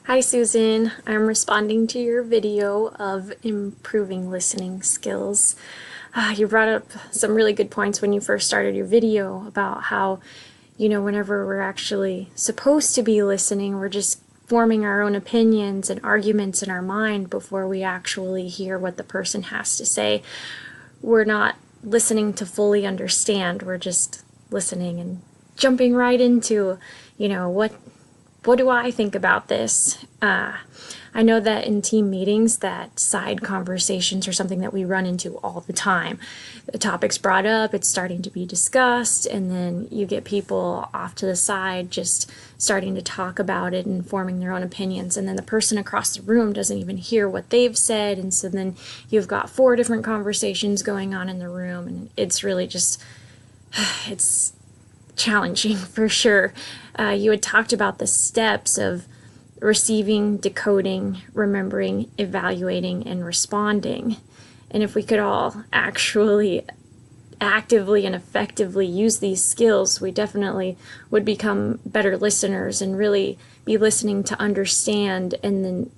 Hi Susan, I'm responding to your video of improving listening skills. You brought up some really good points when you first started your video about how, whenever we're actually supposed to be listening, we're just forming our own opinions and arguments in our mind before we actually hear what the person has to say. We're not listening to fully understand, we're just listening and jumping right into, what do I think about this? I know that in team meetings that side conversations are something that we run into all the time. The topic's brought up, it's starting to be discussed, and then you get people off to the side just starting to talk about it and forming their own opinions, and then the person across the room doesn't even hear what they've said, and so then you've got 4 different conversations going on in the room, and it's really just it's challenging for sure. You had talked about the steps of receiving, decoding, remembering, evaluating, and responding. And if we could all actually actively and effectively use these skills, we definitely would become better listeners and really be listening to understand. And then,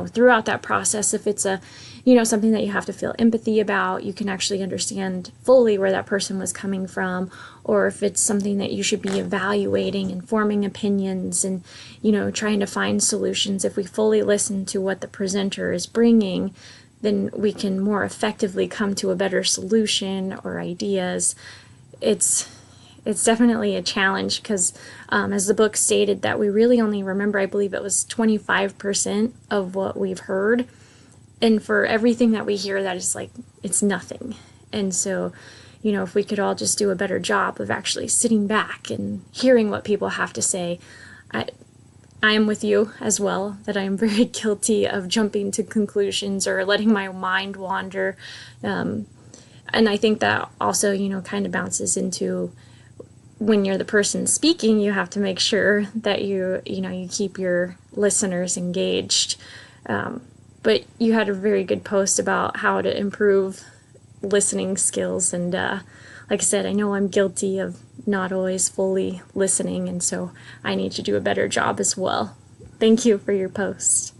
throughout that process, if it's something that you have to feel empathy about, you can actually understand fully where that person was coming from. Or if it's something that you should be evaluating and forming opinions and, trying to find solutions, if we fully listen to what the presenter is bringing, then we can more effectively come to a better solution or ideas. It's definitely a challenge because, as the book stated, that we really only remember, I believe it was 25% of what we've heard. And for everything that we hear, that is it's nothing. And so, if we could all just do a better job of actually sitting back and hearing what people have to say. I am with you as well, that I am very guilty of jumping to conclusions or letting my mind wander. And I think that also, kind of bounces into when you're the person speaking, you have to make sure that you keep your listeners engaged. But you had a very good post about how to improve listening skills. And like I said, I know I'm guilty of not always fully listening, and so I need to do a better job as well. Thank you for your post.